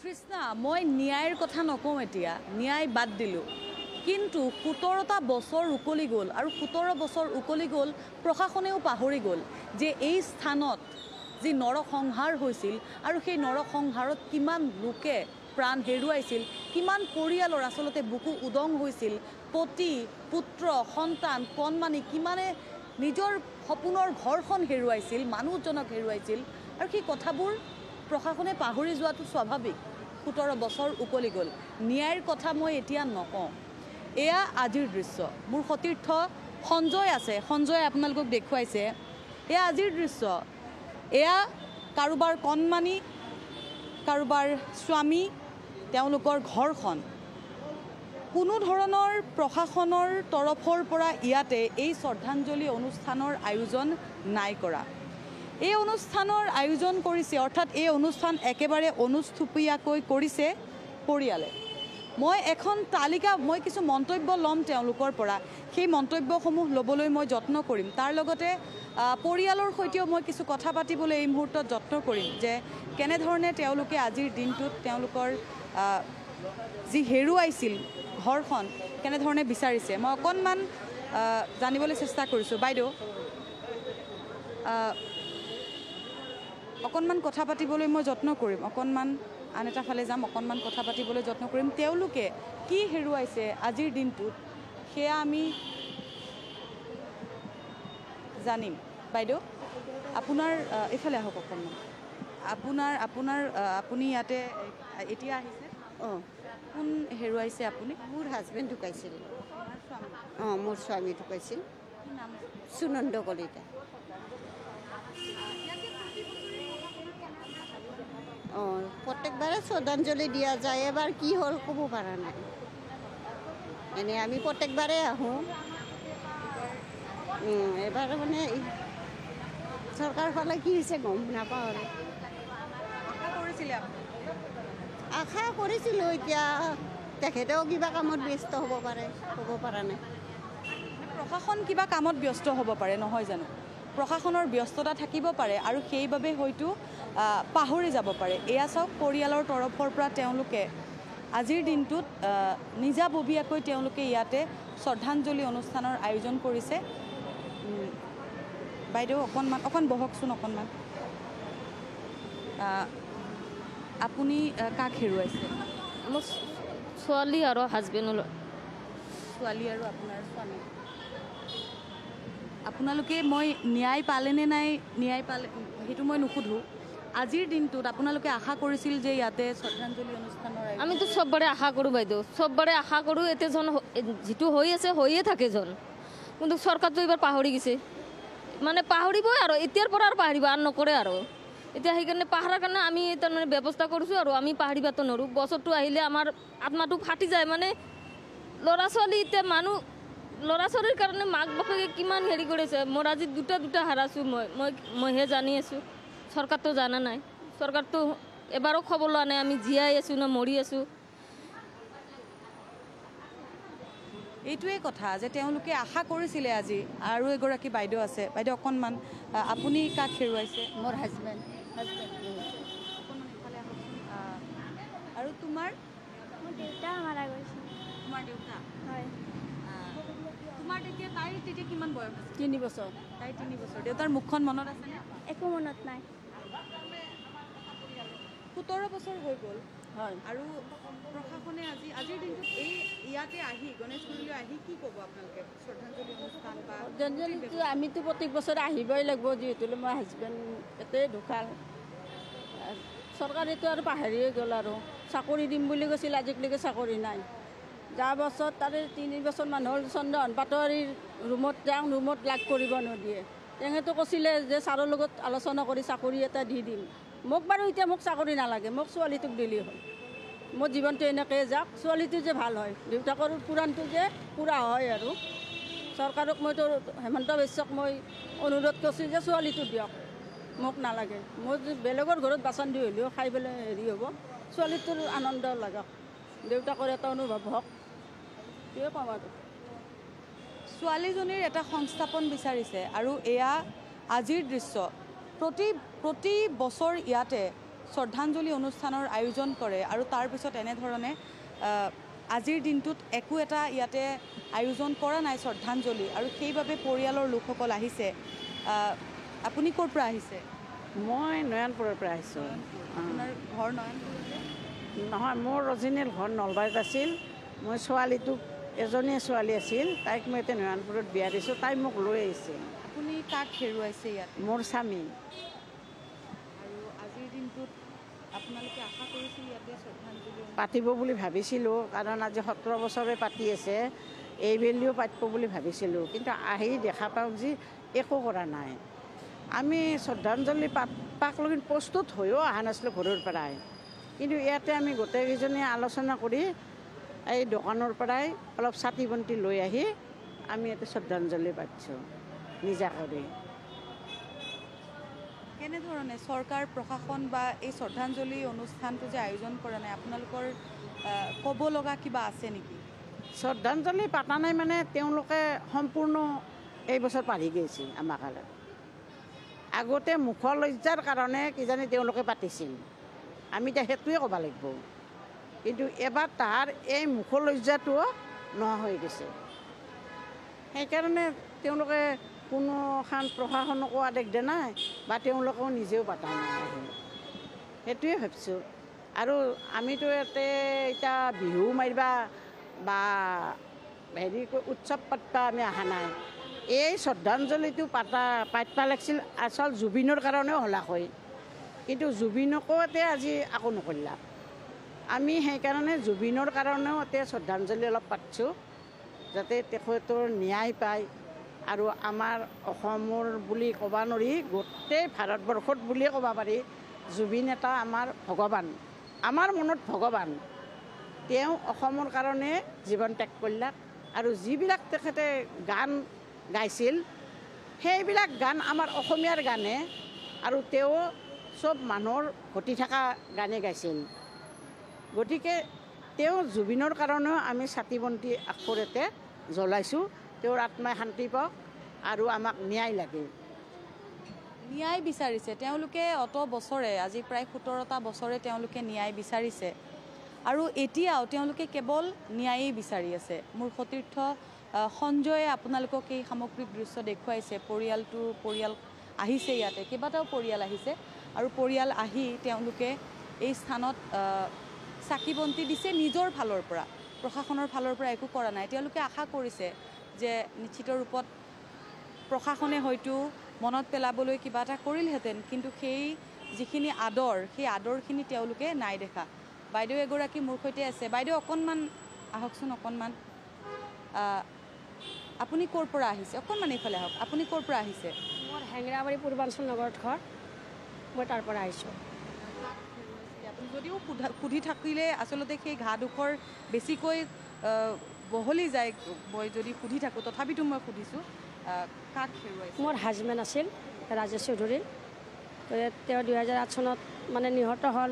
কৃষ্ণা মই ন্যায়ৰ কথা নকওঁ এতিয়া ন্যায় বাদ দিলো কিন্তু 17টা বছৰ উকলি গ'ল আৰু 17 বছৰ উকলি গ'ল প্ৰশাসনেও পাহৰি গ'ল যে এই স্থানত যি নৰসংহাৰ হৈছিল আৰু সেই নৰসংহাৰত কিমান লোকে প্ৰাণ হেৰুৱাইছিল কিমান পৰিয়ালৰ আসলতে বুকু উদং হৈছিল পতি পুত্ৰ সন্তান কণমানি কিমানে নিজৰ সপোনৰ ঘৰখন হেৰুৱাইছিল মানুহজনক হেৰুৱাইছিল আৰু সেই কথাবোৰ প্ৰশাসনে পাহৰি যোৱাটো স্বাভাৱিক 17 বছৰ উকলি গ'ল ন্যায়ৰ কথা মই এতিয়া নকওঁ এয়া আজিৰ দৃশ্য মোৰ সতীৰ্থ সঞ্জয় আছে সঞ্জয় আপোনালোকক দেখুৱাইছে এয়া আজিৰ দৃশ্য এয়া কাৰোবাৰ কণমানি কাৰোবাৰ স্বামী তেওঁলোকৰ ঘৰখন কোনো ধৰণৰ প্ৰশাসনৰ তৰফৰ পৰা ইয়াতে এই শ্ৰদ্ধাঞ্জলি অনুষ্ঠানৰ আয়োজন নাই কৰা এই অনুষ্ঠানৰ আয়োজন কৰিছে অৰ্থাৎ এই অনুষ্ঠান একেবাৰে অনুষ্ঠুপীয়াকৈ কৰিছে পৰিয়ালে মই এখন তালিকা মই কিছু মন্তব্য ল'ম তেওঁলোকৰ পৰা সেই মন্তব্যসমূহ ল'বলৈ মই যত্ন কৰিম তাৰ লগতে পৰিয়ালৰ সৈতেও মই কিছু কথা পাতিবলৈ এই মুহূৰ্তত যত্ন কৰিম যে কেনে ধৰণে তেওঁলোকে আজিৰ দিনটোত তেওঁলোকৰ যি হেৰুৱাইছিল ঘৰখন কেনে ধৰণে বিচাৰিছে মই অকণমান জানিবলৈ চেষ্টা কৰিছোঁ বাইদেউ অকণমান কথা পাতিবলৈ মই যত্ন কৰিম অকণমান আন এটা ফালে যাম অকণমান কথা পাতিবলৈ যত্ন কৰিম তেওঁলোকে কি হেৰুৱাইছে আজিৰ দিনটোত সেয়া আমি জানিম বাইদেউ আপোনাৰ এফালে আহক অকণমান আপুনি ইয়াতে এতিয়া আহিছে কোন হেৰুৱাইছে আপুনি মোৰ হাজবেণ্ড ঢুকাইছিল মোৰ স্বামী ঢুকাইছিল সুনন্দ কলিতা প্ৰত্যেকবাৰে শ্ৰদ্ধাঞ্জলি দিয়া যায় এবাৰ কি হ'ল ক'ব পৰা নাই এনেই আমি প্ৰত্যেকবাৰে আহোঁ এবাৰ মানে চৰকাৰৰ ফালে কি হৈছে গম নাপাওঁ আৰু আশা কৰিছিলোঁ এতিয়া তেখেতেও কিবা কামত ব্যস্ত হ'ব পাৰে ক'ব পৰা নাই প্ৰশাসন কিবা কামত ব্যস্ত হ'ব পাৰে নহয় জানো প্ৰশাসনৰ ব্যস্ততা থাকিব পাৰে আৰু সেইবাবে হয়তো পাহৰি যাব পাৰে এয়া চাওক পৰিয়ালৰ তৰফৰ পৰা তেওঁলোকে আজিৰ দিনটোত নিজাববীয়াকৈ তেওঁলোকে ইয়াতে শ্ৰদ্ধাঞ্জলি অনুষ্ঠানৰ আয়োজন কৰিছে বাইদেউ অকণ বহকচোন অকণমান আপুনি কাক হেৰুৱাইছে মোৰ ছোৱালী আৰু হাজবেণ্ড ছোৱালী আৰু আপোনাৰ স্বামী আপোনালোকে মই ন্যায় পালেনে নাই ন্যায় পালে সেইটো মই নুসুধোঁ আজিৰ দিনটোত আপোনালোকে আশা কৰিছিল যে ইয়াতে শ্ৰদ্ধাঞ্জলি অনুষ্ঠানৰ আমিতো চববাৰে আশা কৰোঁ বাইদেউ চববাৰে আশা কৰোঁ এতিয়া জন যিটো হৈ আছে হৈয়ে থাকে জন কিন্তু চৰকাৰটো এইবাৰ পাহৰি গৈছে মানে পাহৰিবই আৰু এতিয়াৰ পৰা আৰু পাহৰিব আৰু নকৰে আৰু এতিয়া সেইকাৰণে পাহৰাৰ কাৰণে আমি তাৰমানে ব্যৱস্থা কৰিছোঁ আৰু আমি পাহৰিবতো নোৱাৰোঁ বছৰটো আহিলে আমাৰ আত্মাটো ফাটি যায় মানে ল'ৰা ছোৱালী এতিয়া মানুহ ল'ৰা ছোৱালীৰ কাৰণে মাক বাপেকে কিমান হেৰি কৰিছে মোৰ আজি দুটা হাৰাইছোঁ মইহে জানি আছোঁ চৰকাৰটো জানা নাই চৰকাৰটো এবাৰো খবৰ লোৱা নাই আমি জীয়াই আছোঁ না মৰি আছোঁ এইটোৱে কথা যে তেওঁলোকে আশা কৰিছিলে আজি আৰু এগৰাকী বাইদেউ আছে বাইদেউ অকণমান আপুনি কাক হেৰুৱাইছে মোৰ হাজবেণ্ড আৰু তোমাৰ দেউতা মাৰা গৈছে তোমাৰ দেউতা হয় তোমাৰ তেতিয়া কিমান বয়স আছে 3 বছৰ তাই 3 বছৰ দেউতাৰ মুখখন মনত আছেনে একো মনত নাই 17 বছৰ হৈ গ'ল হয় আৰু প্ৰশাসনে আজিৰ দিনটোত এই ইয়াতে আহি গণেশগুৰিলৈ আহি কি ক'ব আপোনালোকে শ্ৰদ্ধাঞ্জলি অনুষ্ঠান বা শ্ৰদ্ধাঞ্জলিটো আমিতো প্ৰত্যেক বছৰে আহিবই লাগিব যিহেতু মোৰ হাজবেণ্ড এতে ঢুকাল চৰকাৰেতো আৰু পাহৰিয়ে গ'ল আৰু চাকৰি দিম বুলি কৈছিল আজিলৈকে চাকৰি নাই যোৱা বছৰ তাৰে 3 বছৰ মানুহৰ চন্দ্ৰহন পাটোৱাৰীৰ ৰুমত যাওঁ ৰুমত লাগ কৰিব নিদিয়ে তেখেতে কৈছিলে যে ছাৰৰ লগত আলোচনা কৰি চাকৰি এটা দি দিম মোক বাৰু এতিয়া মোক চাকৰি নালাগে মোক ছোৱালীটোক দিলেই হ'ল মোৰ জীৱনটো এনেকৈ যাওক ছোৱালীটো যে ভাল হয় দেউতাকৰ পুৰাণটো যে পূৰা হয় আৰু চৰকাৰক মইতো হেমন্ত বিশ্বক মই অনুৰোধ কৰিছোঁ যে ছোৱালীটো দিয়ক মোক নালাগে মই বেলেগৰ ঘৰত বাচন দি হ'লেও খাই পেলাই হেৰি হ'ব ছোৱালীটোৰ আনন্দ লাগক দেউতাকৰ এটা অনুভৱ হওক সেইটোৱে কওঁ আৰু ছোৱালীজনীৰ এটা সংস্থাপন বিচাৰিছে আৰু এয়া আজিৰ দৃশ্য প্ৰতি বছৰ ইয়াতে শ্ৰদ্ধাঞ্জলি অনুষ্ঠানৰ আয়োজন কৰে আৰু তাৰপিছত এনেধৰণে আজিৰ দিনটোত একো এটা ইয়াতে আয়োজন কৰা নাই শ্ৰদ্ধাঞ্জলি আৰু সেইবাবে পৰিয়ালৰ লোকসকল আহিছে। আপুনি ক'ৰ পৰা আহিছে? মই নয়নপুৰৰ পৰা আহিছোঁ। আপোনাৰ ঘৰ নয়নপুৰতে? নহয়, মোৰ অৰিজিনেল ঘৰ নলবাৰীত আছিল। মই ছোৱালীটোক এজনীয়ে ছোৱালী আছিল, তাইক মই এতিয়া নয়নপুৰত বিয়া দিছোঁ, তাই মোক লৈ আহিছে। আপুনি কাক হেৰুৱাইছে ইয়াত? মোৰ স্বামী। আৰু আজিৰ দিনটোত আপোনালোকে আশা কৰিছিল ইয়াতে শ্ৰদ্ধাঞ্জলি পাতিব বুলি ভাবিছিলোঁ, কাৰণ আজি 17 বছৰে পাতি আছে, এইবেলিও পাতিব বুলি ভাবিছিলোঁ, কিন্তু আহি দেখা পাওঁ যে একো কৰা নাই। আমি শ্ৰদ্ধাঞ্জলি পাকলগি প্ৰস্তুত হৈও অহা নাছিলোঁ ঘৰৰ পৰাই, কিন্তু ইয়াতে আমি গোটেইকেইজনীয়ে আলোচনা কৰি এই দোকানৰ পৰাই অলপ চাকি বন্তি লৈ আহি আমি ইয়াতে শ্ৰদ্ধাঞ্জলি পাতিছোঁ নিজা কৰি। কেনেধৰণে চৰকাৰ প্ৰশাসন বা এই শ্ৰদ্ধাঞ্জলি অনুষ্ঠানটো যে আয়োজন কৰা নাই, আপোনালোকৰ ক'ব লগা কিবা আছে নেকি? শ্ৰদ্ধাঞ্জলি পাতা নাই মানে তেওঁলোকে সম্পূৰ্ণ এই বছৰ পাহৰি গৈছে আমাক। আগতে মুখৰ লজ্জাৰ কাৰণে কিজানি তেওঁলোকে পাতিছিল, আমি এতিয়া সেইটোৱে ক'ব লাগিব, কিন্তু এবাৰ তাহাৰ এই মুখৰ লজ্জাটোও নোহোৱা হৈ গৈছে। সেইকাৰণে তেওঁলোকে কোনো এখন প্ৰশাসনকো আদেশ দিয়া নাই বা তেওঁলোকেও নিজেও পতা নাই। সেইটোৱে ভাবিছোঁ। আৰু আমিতো ইয়াতে এতিয়া বিহু মাৰিবা বা হেৰি উৎসৱ পাতিবা আমি অহা নাই। এই শ্ৰদ্ধাঞ্জলিটো পাতিব লাগিছিল আচল জুবিনৰ কাৰণেও হলাক হয়, কিন্তু জুবিনকো এতিয়া আজি একো নকৰিলা। আমি সেইকাৰণে জুবিনৰ কাৰণেও এতিয়া শ্ৰদ্ধাঞ্জলি অলপ পাতিছোঁ, যাতে তেখেতৰ ন্যায় পায়। আৰু আমাৰ অসমৰ বুলি ক'ব নোৱাৰি, গোটেই ভাৰতবৰ্ষত বুলিয়ে ক'ব পাৰি, জুবিন এটা আমাৰ ভগৱান, আমাৰ মনত ভগৱান। তেওঁ অসমৰ কাৰণে জীৱন ত্যাগ কৰিলাক আৰু যিবিলাক তেখেতে গান গাইছিল সেইবিলাক গান আমাৰ অসমীয়াৰ গানে, আৰু তেওঁ চব মানুহৰ ঘটি থকা গানে গাইছিল। গতিকে তেওঁ জুবিনৰ কাৰণেও আমি চাকি বন্তি আখৰতে জ্বলাইছোঁ। তেওঁৰ আত্মাই শান্তি পাওক আৰু আমাক ন্যায় লাগে। ন্যায় বিচাৰিছে তেওঁলোকে অত বছৰে, আজি প্ৰায় 17টা বছৰে তেওঁলোকে ন্যায় বিচাৰিছে আৰু এতিয়াও তেওঁলোকে কেৱল ন্যায়েই বিচাৰি আছে। মোৰ সতীৰ্থ সঞ্জয়ে আপোনালোকক এই সামগ্ৰিক দৃশ্য দেখুৱাইছে। পৰিয়াল আহিছে, ইয়াতে কেইবাটাও পৰিয়াল আহিছে আৰু পৰিয়াল আহি তেওঁলোকে এই স্থানত চাকি বন্তি দিছে নিজৰ ফালৰ পৰা, প্ৰশাসনৰ ফালৰ পৰা একো কৰা নাই। তেওঁলোকে আশা কৰিছে যে নিশ্চিত ৰূপত প্ৰশাসনে হয়তো মনত পেলাবলৈ কিবা এটা কৰিলহেঁতেন, কিন্তু সেই যিখিনি আদৰ, সেই আদৰখিনি তেওঁলোকে নাই দেখা। বাইদেউ এগৰাকী মোৰ সৈতে আছে। বাইদেউ অকণমান আহকচোন, অকণমান। আপুনি ক'ৰ পৰা আহিছে? অকণমান এইফালে আহক। আপুনি ক'ৰ পৰা আহিছে? মোৰ হেঙেৰাবাৰী পূৰ্বাঞ্চল নগৰত ঘৰ, মই তাৰ পৰা আহিছোঁ। আপুনি যদিও সুধি থাকিলে আচলতে সেই ঘাঁডোখৰ বেছিকৈ বহলি যায়, মই যদি সুধি থাকোঁ, তথাপিতো মই সুধিছোঁ কাক হেৰুৱাইছে? মোৰ হাজবেণ্ড আছিল ৰাজেশ চৌধুৰী, তেওঁ 2008 চনত মানে নিহত হ'ল।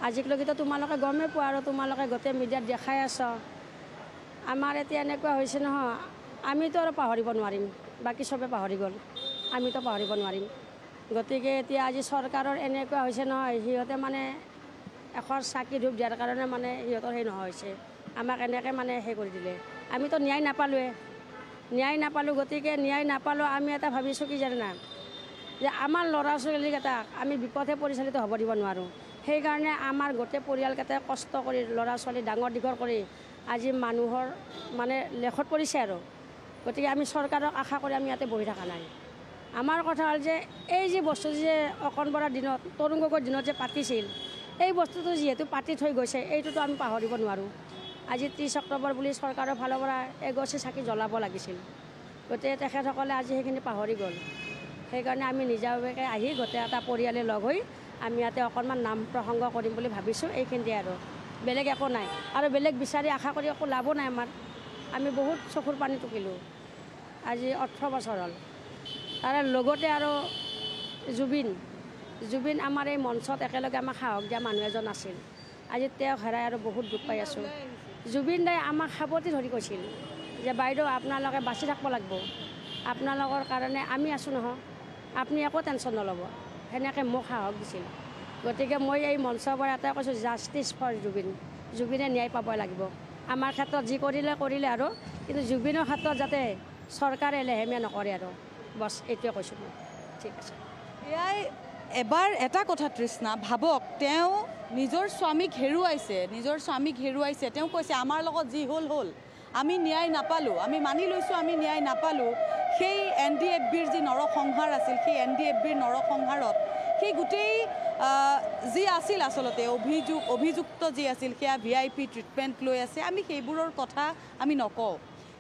আজিলৈকেতো তোমালোকে গমেই পোৱা আৰু তোমালোকে গোটেই মিডিয়াত দেখাই আছ। আমাৰ এতিয়া এনেকুৱা হৈছে নহয়, আমিতো আৰু পাহৰিব নোৱাৰিম, বাকী চবে পাহৰি গ'ল, আমিতো পাহৰিব নোৱাৰিম। গতিকে এতিয়া আজি চৰকাৰৰ এনেকুৱা হৈছে নহয়, সিহঁতে মানে এখন চাকি ধূপ দিয়াৰ কাৰণে মানে সিহঁতৰ সেই নোহোৱা হৈছে, আমাক এনেকৈ মানে সেই কৰি দিলে। আমিতো ন্যায় নাপালোঁ। গতিকে ন্যায় নাপালোঁ, আমি এটা ভাবিছোঁ কি জানে না, যে আমাৰ ল'ৰা ছোৱালীকেইটাক আমি বিপথে পৰিচালিত হ'ব দিব নোৱাৰোঁ। সেইকাৰণে আমাৰ গোটেই পৰিয়ালকেইটাই কষ্ট কৰি ল'ৰা ছোৱালী ডাঙৰ দীঘল কৰি আজি মানুহৰ মানে লেখত পৰিছে আৰু। গতিকে আমি চৰকাৰক আশা কৰি আমি ইয়াতে বহি থকা নাই। আমাৰ কথা হ'ল যে এই যে বস্তু যে অকণ বৰাৰ দিনত, তৰুণ গগৈৰ দিনত যে পাতিছিল, এই বস্তুটো যিহেতু পাতি থৈ গৈছে, এইটোতো আমি পাহৰিব নোৱাৰোঁ। আজি 30 অক্টোবৰ বুলি চৰকাৰৰ ফালৰ পৰা এগছি চাকি জ্বলাব লাগিছিল, গতিকে তেখেতসকলে আজি সেইখিনি পাহৰি গ'ল। সেইকাৰণে আমি নিজাববীয়াকৈ আহি গোটেই এটা পৰিয়ালে লগ হৈ আমি ইয়াতে অকণমান নাম প্ৰসংগ কৰিম বুলি ভাবিছোঁ। এইখিনিতে আৰু বেলেগ একো নাই, আৰু বেলেগ বিচাৰি আশা কৰি একো লাভো নাই আমাৰ। আমি বহুত চকুৰ পানী টুকিলোঁ, আজি 18 বছৰ হ'ল। তাৰে লগতে আৰু জুবিন আমাৰ এই মঞ্চত একেলগে আমাক সাহস দিয়া মানুহ এজন আছিল, আজি তেওঁক হেৰাই আৰু বহুত দুখ পাই আছোঁ। জুবিন দাই আমাক সাৱটি ধৰি কৈছিল যে বাইদেউ আপোনালোকে বাচি থাকিব লাগিব, আপোনালোকৰ কাৰণে আমি আছোঁ নহয়, আপুনি একো টেনশ্যন নল'ব, সেনেকৈ মোক সাহস দিছিল। গতিকে মই এই মঞ্চৰ পৰা এটাই কৈছোঁ, জাষ্টিছ ফৰ জুবিন। জুবিনে ন্যায় পাব লাগিব। আমাৰ ক্ষেত্ৰত যি কৰিলে আৰু, কিন্তু জুবিনৰ ক্ষেত্ৰত যাতে চৰকাৰে লেহেমীয়া নকৰে আৰু, বছ এইটোৱে কৈছোঁ মই। ঠিক আছে। এয়াই এবাৰ এটা কথা তৃষ্ণা, ভাবক তেওঁ নিজৰ স্বামীক হেৰুৱাইছে, তেওঁ কৈছে আমাৰ লগত যি হ'ল আমি ন্যায় নাপালোঁ, আমি মানি লৈছোঁ আমি ন্যায় নাপালোঁ। সেই NDFBৰ যি নৰসংহাৰ আছিল, সেই NDFBৰ নৰসংহাৰত সেই গোটেই যি আছিল আচলতে অভিযুক্ত যি আছিল, সেয়া VIP ট্ৰিটমেণ্ট লৈ আছে। আমি সেইবোৰৰ কথা আমি নকওঁ,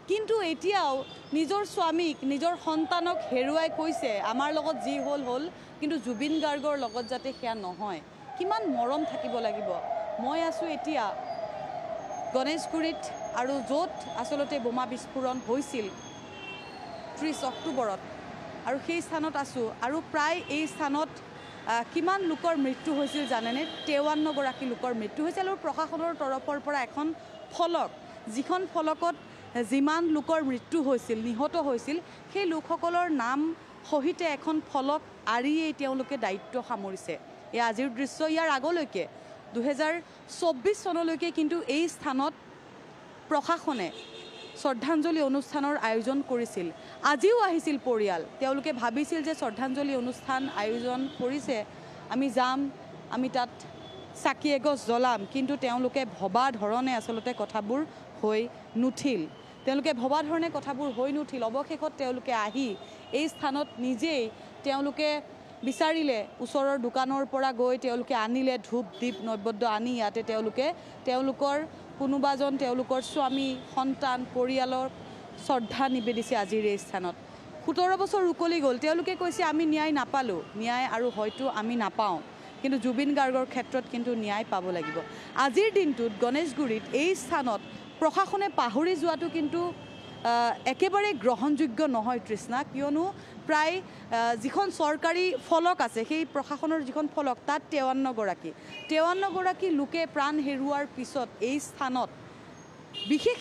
কিন্তু এতিয়াও নিজৰ স্বামীক, নিজৰ সন্তানক হেৰুৱাই কৈছে আমাৰ লগত যি হ'ল, কিন্তু জুবিন গাৰ্গৰ লগত যাতে সেয়া নহয়। কিমান মৰম থাকিব লাগিব। মই আছোঁ এতিয়া গণেশগুৰিত, আৰু য'ত আচলতে বোমা বিস্ফোৰণ হৈছিল 30 অক্টোবৰত, আৰু সেই স্থানত আছোঁ। আৰু প্ৰায় এই স্থানত কিমান লোকৰ মৃত্যু হৈছিল জানেনে? 53গৰাকী লোকৰ মৃত্যু হৈছিল। আৰু প্ৰশাসনৰ তৰফৰ পৰা এখন ফলক, যিখন ফলকত যিমান লোকৰ মৃত্যু হৈছিল, নিহত হৈছিল, সেই লোকসকলৰ নাম সহিতে এখন ফলক আঁৰিয়েই তেওঁলোকে দায়িত্ব সামৰিছে। এয়া আজিৰ দৃশ্য। ইয়াৰ আগলৈকে 2024 চনলৈকে কিন্তু এই স্থানত প্ৰশাসনে শ্ৰদ্ধাঞ্জলি অনুষ্ঠানৰ আয়োজন কৰিছিল। আজিও আহিছিল পৰিয়াল, তেওঁলোকে ভাবিছিল যে শ্ৰদ্ধাঞ্জলি অনুষ্ঠান আয়োজন কৰিছে, আমি যাম, আমি তাত চাকি এগছ জ্বলাম, কিন্তু তেওঁলোকে ভবা ধৰণে আচলতে কথাবোৰ হৈ নুঠিল। অৱশেষত তেওঁলোকে আহি এই স্থানত নিজেই তেওঁলোকে বিচাৰিলে, ওচৰৰ দোকানৰ পৰা গৈ তেওঁলোকে আনিলে ধূপ দীপ নৈবেদ্য আনি ইয়াতে তেওঁলোকৰ কোনোবাজন তেওঁলোকৰ স্বামী, সন্তান, পৰিয়ালৰ শ্ৰদ্ধা নিবেদিছে আজিৰ এই স্থানত। 17 বছৰ উকলি গ'ল, তেওঁলোকে কৈছে আমি ন্যায় নাপালোঁ, ন্যায় আৰু হয়তো আমি নাপাওঁ, কিন্তু জুবিন গাৰ্গৰ ক্ষেত্ৰত কিন্তু ন্যায় পাব লাগিব। আজিৰ দিনটোত গণেশগুৰিত এই স্থানত প্ৰশাসনে পাহৰি যোৱাটো কিন্তু একেবাৰে গ্ৰহণযোগ্য নহয় তৃষ্ণা, কিয়নো প্ৰায় যিখন চৰকাৰী ফলক আছে, সেই প্ৰশাসনৰ যিখন ফলক, তাত 53গৰাকী লোকে প্ৰাণ হেৰুওৱাৰ পিছত এই স্থানত বিশেষ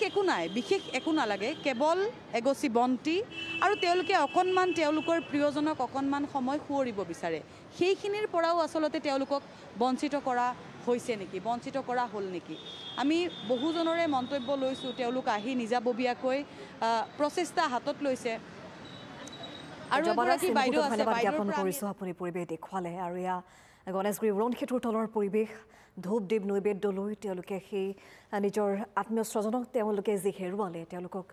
একো নালাগে, কেৱল এগছি বন্তি, আৰু তেওঁলোকে অকণমান তেওঁলোকৰ প্ৰিয়জনক অকণমান সময় সুঁৱৰিব বিচাৰে। সেইখিনিৰ পৰাও আচলতে তেওঁলোকক বঞ্চিত কৰা হৈছে নেকি, বঞ্চিত কৰা হ'ল নেকি? আমি বহুজনৰে মন্তব্য লৈছোঁ, তেওঁলোক আহি নিজাববীয়াকৈ প্ৰচেষ্টা হাতত লৈছে। আৰু এগৰাকী বাইদেউ আছে, জ্ঞাপন কৰিছোঁ আপুনি পৰিৱেশ দেখুৱালে। আৰু এয়া গণেশগুৰি উৰণ সেতুৰ তলৰ পৰিৱেশ, ধূপ দীপ নৈবেদ্য লৈ তেওঁলোকে সেই নিজৰ আত্মীয় স্বজনক তেওঁলোকে যি হেৰুৱালে তেওঁলোকক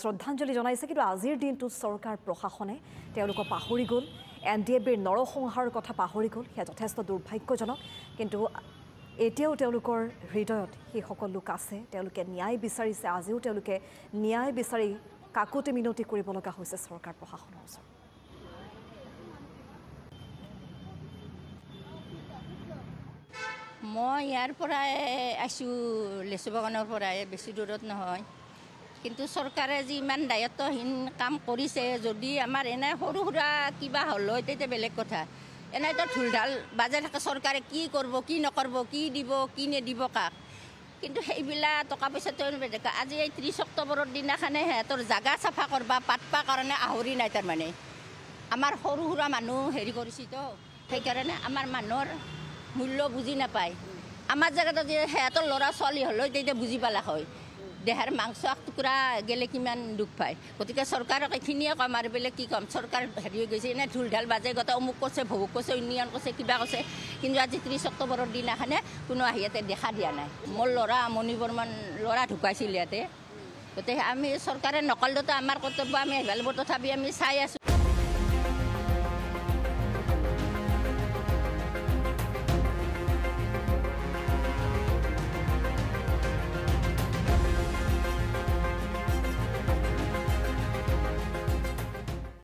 শ্ৰদ্ধাঞ্জলি জনাইছে। কিন্তু আজিৰ দিনটোত চৰকাৰ প্ৰশাসনে তেওঁলোকক পাহৰি গ'ল, NDFBৰ নৰসংহাৰৰ কথা পাহৰি গ'ল। সেয়া যথেষ্ট দুৰ্ভাগ্যজনক, কিন্তু এতিয়াও তেওঁলোকৰ হৃদয়ত সেইসকল লোক আছে, তেওঁলোকে ন্যায় বিচাৰিছে। আজিও তেওঁলোকে ন্যায় বিচাৰি কাকুতি মিনতি কৰিব লগা হৈছে চৰকাৰ প্ৰশাসনৰ ওচৰত। মই ইয়াৰ পৰাই আছোঁ, লেচু বাগানৰ পৰাই, বেছি দূৰত নহয়। কিন্তু চৰকাৰে যি ইমান দায়িত্বহীন কাম কৰিছে, যদি আমাৰ এনে সৰু সুৰা কিবা হ'ল হয় তেতিয়া বেলেগ কথা। এনেইতো ঢোল ঢাল বাজাই থাকে চৰকাৰে, কি কৰিব কি নকৰিব, কি দিব কি নিদিব কাক, কিন্তু সেইবিলাক টকা পইচাটো নেদেখা। আজি এই 30 অক্টোবৰৰ দিনাখনে সিহঁতৰ জাগা চাফা কৰিব পাতবা কাৰণে আহৰি নাই। তাৰমানে আমাৰ সৰু সুৰা মানুহ হেৰি কৰিছেতো, সেইকাৰণে আমাৰ মানুহৰ মূল্য বুজি নাপায়। আমাৰ জেগাত যদি সিহঁতৰ ল'ৰা ছোৱালী হ'লেও তেতিয়া বুজি পালা হয়, দেহাৰ মাংস টুকুৰা গেলে কিমান দুখ পায়। গতিকে চৰকাৰক এইখিনিয়ে কম, আৰু বেলেগ কি ক'ম। চৰকাৰ হেৰি হৈ গৈছে, এনে ঢোল ঢাল বাজে, গোটেই অমুক কৰিছে, ভহুক কৰিছে, উন্নয়ন কৰিছে, কিবা কৰিছে, কিন্তু আজি 30 অক্টোবৰৰ দিনাখনে কোনো আহি ইয়াতে দেখা দিয়া নাই। মোৰ ল'ৰা মণি বৰ্মন ল'ৰা ঢুকাইছিল ইয়াতে, গতিকে আমি চৰকাৰে নকৰিলেতো আমাৰ কৰ্তব্য আমি আহিব লাগিব, তথাপি আমি চাই আছোঁ।